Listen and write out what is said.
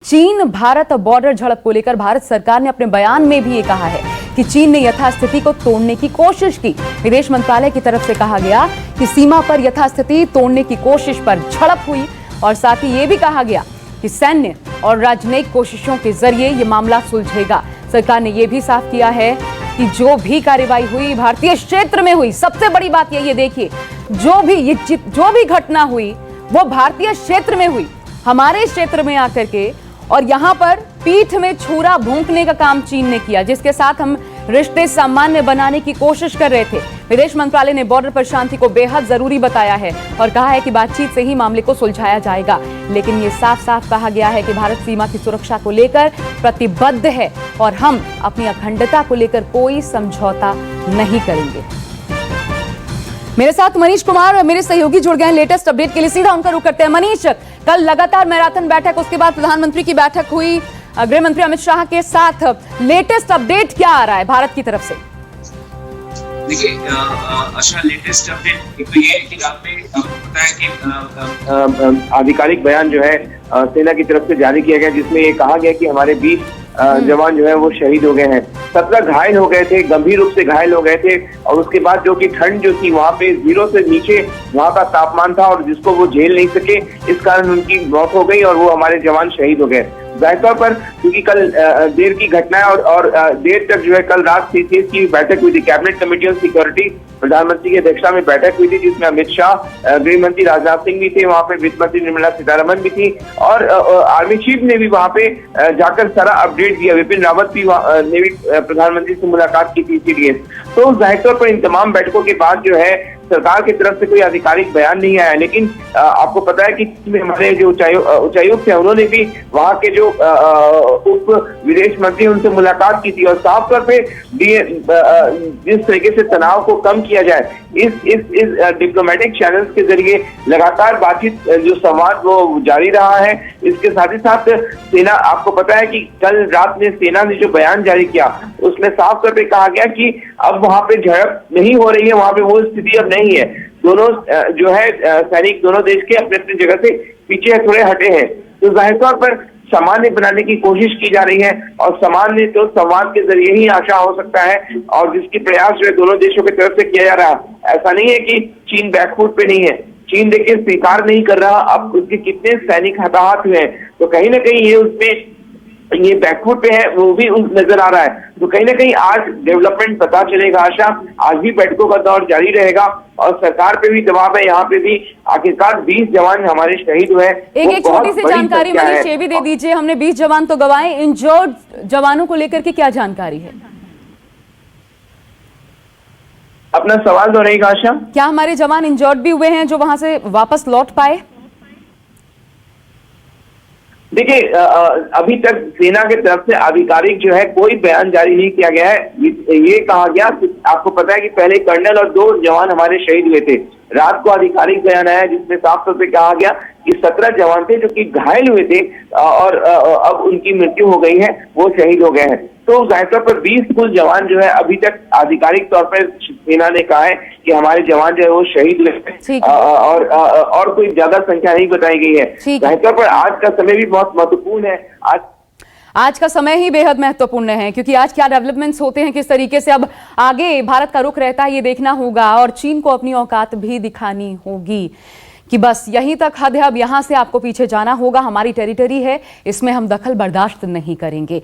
चीन भारत बॉर्डर झड़प को लेकर भारत सरकार ने अपने बयान में भी ये कहा है कि चीन ने यथास्थिति को तोड़ने की कोशिश की। विदेश मंत्रालय की तरफ से कहा गया कि सीमा पर यथास्थिति तोड़ने की कोशिश पर झड़प हुई और साथ ही ये भी कहा गया कि सैन्य और राजनयिक कोशिशों के जरिए ये मामला सुलझेगा। सरकार ने यह भी साफ किया है कि जो भी कार्रवाई हुई भारतीय क्षेत्र में हुई। सबसे बड़ी बात ये देखिए, जो भी घटना हुई वो भारतीय क्षेत्र में हुई, हमारे क्षेत्र में आकर के, और यहां पर पीठ में छुरा भोंकने का काम चीन ने किया, जिसके साथ हम रिश्ते सामान्य बनाने की कोशिश कर रहे थे। विदेश मंत्रालय ने बॉर्डर पर शांति को बेहद जरूरी बताया है और कहा है कि बातचीत से ही मामले को सुलझाया जाएगा। लेकिन ये साफ साफ कहा गया है कि भारत सीमा की सुरक्षा को लेकर प्रतिबद्ध है और हम अपनी अखंडता को लेकर कोई समझौता नहीं करेंगे। मेरे साथ मनीष कुमार और मेरे सहयोगी जुड़ गए हैं लेटेस्ट अपडेट के लिए। सीधा उनका रुख करते हैं। मनीष, कल लगातार मैराथन बैठक, उसके बाद प्रधानमंत्री की बैठक हुई गृह मंत्री अमित शाह के साथ। लेटेस्ट अपडेट क्या आ रहा है भारत की तरफ से? देखिए आशा, लेटेस्ट अपडेट तो ये है कि रात में आपको पता है कि आधिकारिक बयान जो है सेना की तरफ से जारी किया गया, जिसमें ये कहा गया कि हमारे 20 जवान जो है वो शहीद हो गए हैं, 17 घायल हो गए थे, गंभीर रूप से घायल हो गए थे। और उसके बाद जो कि ठंड जो थी वहाँ पे 0 से नीचे वहाँ का तापमान था और जिसको वो झेल नहीं सके, इस कारण उनकी मौत हो गई और वो हमारे जवान शहीद हो गए। जाहिर तौर पर क्योंकि कल देर की घटना है और देर तक जो है कल रात सीसीएस की बैठक हुई थी, कैबिनेट कमेटी ऑन सिक्योरिटी, प्रधानमंत्री की अध्यक्षता में बैठक हुई थी, जिसमें अमित शाह, गृह मंत्री राजनाथ सिंह भी थे, वहाँ पे वित्त मंत्री निर्मला सीतारमण भी थी और आर्मी चीफ ने भी वहाँ पे जाकर सारा अपडेट दिया। विपिन रावत भी ने भी प्रधानमंत्री से मुलाकात की थी सीडीएस। तो जाहिर तौर पर इन तमाम बैठकों के बाद जो है सरकार की तरफ से कोई आधिकारिक बयान नहीं आया। लेकिन आपको पता है कि हमारे जो उच्चायुक्त है उन्होंने भी वहाँ के जो उप विदेश मंत्री उनसे मुलाकात की थी और साफ तौर पे जिस तरीके से तनाव को कम किया जाए इस डिप्लोमेटिक चैनल्स के जरिए लगातार बातचीत जो संवाद वो जारी रहा है। इसके साथ ही साथ सेना, आपको पता है कि कल रात में सेना ने जो बयान जारी किया उसमें साफ तौर पे कहा गया कि अब वहाँ पे झड़प नहीं हो रही है, वहाँ पे वो स्थिति अब नहीं है। दोनों जो है सैनिक दोनों देश के अपने अपनी जगह से पीछे थोड़े हटे हैं। तो जाहिर तौर पर सामान्य बनाने की कोशिश की जा रही है और सामान्य तो संवाद के जरिए ही आशा हो सकता है और जिसकी प्रयास जो है दोनों देशों की तरफ से किया जा रहा है। ऐसा नहीं है कि चीन बैकफुट पे नहीं है, चीन देखिए स्वीकार नहीं कर रहा अब उसके कितने सैनिक हताहत हुए हैं, तो कहीं ना कहीं ये उसमें ये बैकफुट पे है वो भी नजर आ रहा है। तो कहीं ना कहीं आज डेवलपमेंट पता चलेगा आशा, आज भी बैठकों का दौर जारी रहेगा और सरकार पे भी दबाव है, यहाँ पे भी आखिरकार 20 जवान हमारे शहीद हुए। एक छोटी सी जानकारी मनीष ये भी दे दीजिए, हमने 20 जवान तो गंवाए, इंजर्ड जवानों को लेकर के क्या जानकारी है? अपना सवाल दोहराइएगा आशा। क्या हमारे जवान इंजर्ड भी हुए हैं जो वहां से वापस लौट पाए? देखिए अभी तक सेना की तरफ से आधिकारिक जो है कोई बयान जारी नहीं किया गया है। ये कहा गया, आपको पता है कि पहले कर्नल और 2 जवान हमारे शहीद हुए थे। रात को आधिकारिक बयान आया जिसमें साफ तौर पे कहा गया कि 17 जवान थे जो कि घायल हुए थे और अब उनकी मृत्यु हो गई है, वो शहीद हो गए हैं। तो जाहिर तौर पर 20 कुल जवान जो है अभी तक आधिकारिक तौर पर सेना ने कहा है कि हमारे जवान जो है वो शहीद हुए और कोई ज्यादा संख्या नहीं बताई गई है। जाहिर तौर पर आज का समय भी बहुत महत्वपूर्ण है। आज का समय ही बेहद महत्वपूर्ण है क्योंकि आज क्या डेवलपमेंट्स होते हैं, किस तरीके से अब आगे भारत का रुख रहता है, ये देखना होगा और चीन को अपनी औकात भी दिखानी होगी कि बस यहीं तक हद है, अब यहां से आपको पीछे जाना होगा, हमारी टेरिटरी है, इसमें हम दखल बर्दाश्त नहीं करेंगे।